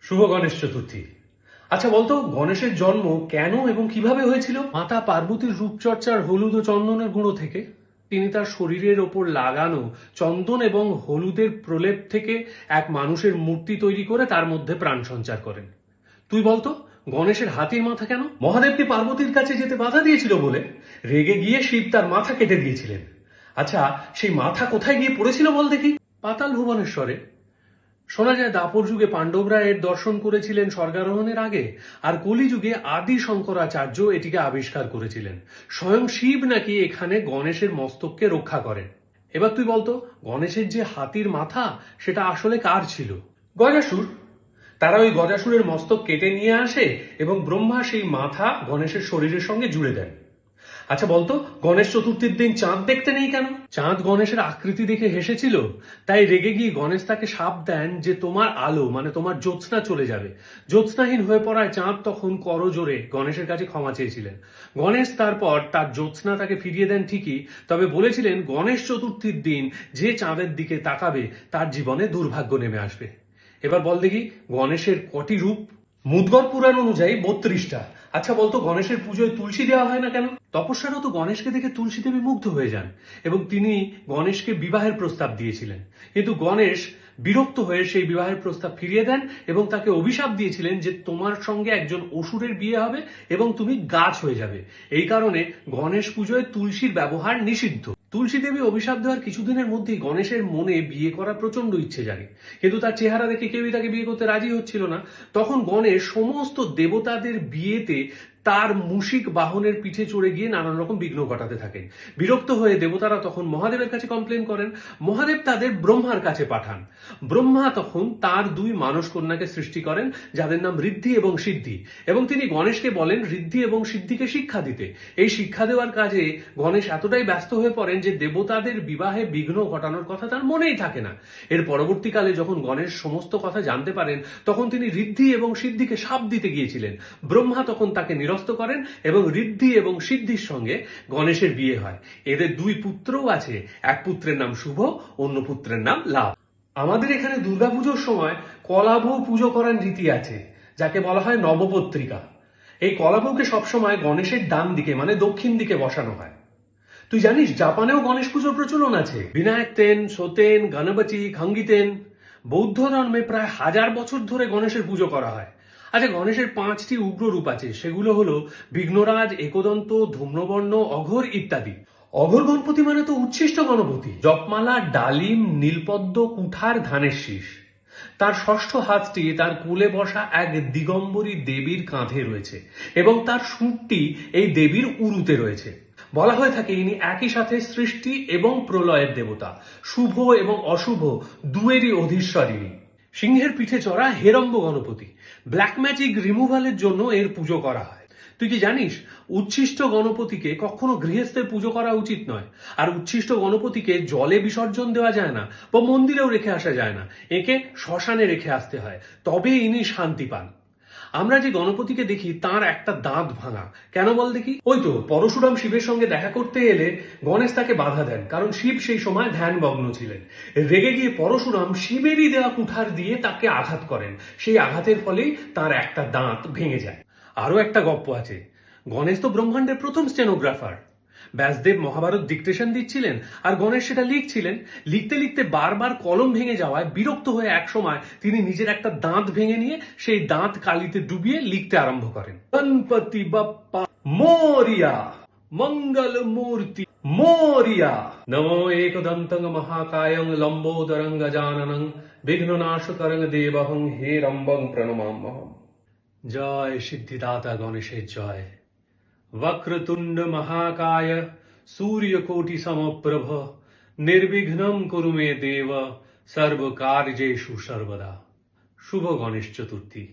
শুভ গণেশ চতুর্থী। আচ্ছা বলতো, গণেশের জন্ম কেন এবং কিভাবে হয়েছিল? মাতা পার্বতীর রূপচর্চার হলুদ ও চন্দনের গুঁড়ো থেকে। তিনি তার শরীরের ওপর লাগানো চন্দন এবং হলুদের প্রলেপ থেকে এক মানুষের মূর্তি তৈরি করে তার মধ্যে প্রাণ সঞ্চার করেন। তুই বলতো, গণেশের হাতির মাথা কেন? মহাদেবকে পার্বতীর কাছে যেতে বাধা দিয়েছিল বলে রেগে গিয়ে শিব তার মাথা কেটে দিয়েছিলেন। আচ্ছা, সেই মাথা কোথায় গিয়ে পড়েছিল বল দেখি? পাতাল ভুবনেশ্বরে। শোনা যায় দাপর যুগে পাণ্ডবরা এর দর্শন করেছিলেন স্বর্গারোহণের আগে, আর কলিযুগে আদি শঙ্করাচার্য এটিকে আবিষ্কার করেছিলেন। স্বয়ং শিব নাকি এখানে গণেশের মস্তককে রক্ষা করেন। এবার তুই বলতো, গণেশের যে হাতির মাথা সেটা আসলে কার ছিল? গজাসুর। তারা ওই গজাসুরের মস্তক কেটে নিয়ে আসে এবং ব্রহ্মা সেই মাথা গণেশের শরীরের সঙ্গে জুড়ে দেন। আচ্ছা বলতো, গণেশ চতুর্থীর দিন চাঁদ দেখতে নেই কেন? চাঁদ গণেশের আকৃতি দেখে হেসেছিল, তাই রেগে গিয়ে গণেশ তাকে শাপ দেন যে তোমার আলো মানে তোমার জ্যোৎস্না চলে যাবে। জ্যোৎস্নাহীন হয়ে পড়ায় চাঁদ তখন করজোড়ে গণেশের কাছে ক্ষমা চেয়েছিলেন। গণেশ তারপর তার জ্যোৎস্না তাকে ফিরিয়ে দেন ঠিকই, তবে বলেছিলেন গণেশ চতুর্থীর দিন যে চাঁদের দিকে তাকাবে তার জীবনে দুর্ভাগ্য নেমে আসবে। এবার বল দেখি, গণেশের কটি রূপ? মুদ্গর পুরাণ অনুযায়ী 32টা। আচ্ছা বলতো, গণেশের পুজোয় তুলসী দেওয়া হয় না কেন? তপস্যারত গণেশকে দেখে তুলসী দেবী মুগ্ধ হয়ে যান এবং তিনি গণেশকে বিবাহের প্রস্তাব দিয়েছিলেন। কিন্তু গণেশ বিরক্ত হয়ে সেই বিবাহের প্রস্তাব ফিরিয়ে দেন এবং তাকে অভিশাপ দিয়েছিলেন যে তোমার সঙ্গে একজন অসুরের বিয়ে হবে এবং তুমি গাছ হয়ে যাবে। এই কারণে গণেশ পুজোয় তুলসীর ব্যবহার নিষিদ্ধ। তুলসী দেবী অভিশাপ দেওয়ার কিছুদিনের মধ্যেই গণেশের মনে বিয়ে করার প্রচন্ড ইচ্ছে জাগে, কিন্তু তার চেহারা দেখে কেউই তাকে বিয়ে করতে রাজি হচ্ছিল না। তখন গণেশ সমস্ত দেবতাদের বিয়েতে তার মুশিক বাহনের পিঠে চড়ে গিয়ে নানান রকম বিঘ্ন ঘটাতে থাকেন। বিরক্ত হয়ে দেবতারা তখন মহাদেবের কাছে কমপ্লেন করেন। মহাদেব তাদের ব্রহ্মার কাছে পাঠান। ব্রহ্মা তখন তার দুই মানস কন্যাকে সৃষ্টি করেন, যাদের নাম ঋদ্ধি এবং সিদ্ধি, এবং তিনি গণেশকে বলেন ঋদ্ধি এবং সিদ্ধিকে শিক্ষা দিতে। এই শিক্ষা দেওয়ার কাজে গণেশ এতটাই ব্যস্ত হয়ে পড়েন যে দেবতাদের বিবাহে বিঘ্ন ঘটানোর কথা তার মনেই থাকে না। এর পরবর্তীকালে যখন গণেশ সমস্ত কথা জানতে পারেন, তখন তিনি ঋদ্ধি এবং সিদ্ধিকে শাপ দিতে গিয়েছিলেন। ব্রহ্মা তখন তাকে নিরস্ত করেন এবং ঋদ্ধি এবং সিদ্ধির সঙ্গে গণেশের বিয়ে হয়। এদের দুই পুত্রও আছে, এক পুত্রের নাম শুভ, অন্য পুত্রের নাম লাভ। আমাদের এখানে দুর্গাপুজোর সময় কলাবউ পুজো করার রীতি আছে, যাকে বলা হয় নবপত্রিকা। এই কলাবউকে সবসময় গণেশের ডান দিকে মানে দক্ষিণ দিকে বসানো হয়। তুই জানিস, জাপানেও গণেশ পুজোর প্রচলন আছে। বিনায়ক তেন, সোতেন, গণপতি, খাঙ্গিতেন। বৌদ্ধ ধর্মে প্রায় 1000 বছর ধরে গণেশের পুজো করা হয়। আচ্ছা, গণেশের 5টি উগ্র রূপ আছে, সেগুলো হলো বিঘ্নরাজ, একদন্ত, ধূম্রবর্ণ, অঘোর ইত্যাদি। অঘোর গণপতি মানে তো উচ্ছিষ্ট গণপতি। জপমালা, ডালিম, নীলপদ্ম, কুঠার, ধানের শীষ। তার ষষ্ঠ হাতটি তার কোলে বসা এক দিগম্বরী দেবীর কাঁধে রয়েছে এবং তার সুরটি এই দেবীর উরুতে রয়েছে। বলা হয়ে থাকে ইনি একই সাথে সৃষ্টি এবং প্রলয়ের দেবতা, শুভ এবং অশুভ দুয়েরই অধীশ্বরিণী। সিংহের পিঠে চড়া হেরম্ব গণপতি। ব্ল্যাক ম্যাজিক রিমুভালের জন্য এর পুজো করা হয়। তুই কি জানিস, উচ্ছিষ্ট গণপতিকে কখনো গৃহস্থের পুজো করা উচিত নয়, আর উচ্ছিষ্ট গণপতিকে জলে বিসর্জন দেওয়া যায় না বা মন্দিরেও রেখে আসা যায় না। একে শ্মশানে রেখে আসতে হয়, তবে ইনি শান্তি পান। আমরা যে গণপতিকে দেখি তার একটা দাঁত ভাঙা, কেন বল দেখি? ওই তো পরশুরাম শিবের সঙ্গে দেখা করতে এলে গণেশ তাকে বাধা দেন, কারণ শিব সেই সময় ধ্যানমগ্ন ছিলেন। রেগে গিয়ে পরশুরাম শিবেরই দেওয়া কুঠার দিয়ে তাকে আঘাত করেন। সেই আঘাতের ফলেই তার একটা দাঁত ভেঙে যায়। আরো একটা গপ্প আছে। গণেশ তো ব্রহ্মাণ্ডের প্রথম স্টেনোগ্রাফার। ব্যাসদেব মহাভারত ডিকটেশন দিচ্ছিলেন আর গণেশ সেটা লিখছিলেন। লিখতে লিখতে বারবার কলম ভেঙে যাওয়ায় বিরক্ত হয়ে এক সময় তিনি নিজের একটা দাঁত ভেঙে নিয়ে সেই দাঁত কালিতে ডুবিয়ে লিখতে আরম্ভ করেন। গণপতি বাপ্পা মোরিয়া, মঙ্গল মূর্তি মোরিয়া, নমো একদন্তং মহাকায়ং লম্বোদরং গজাননং বিঘ্ননাশকরং দেবহং হে রম্বং প্রণমাম্যহম। জয় সিদ্ধিদাতা গণেশের জয়। वक्रतुंड महाकाय सूर्यकोटि समप्रभ निर्विघ्नं कुरु मे देव सर्व कार्येषु सर्वदा। शुभ गणेश चतुर्थी।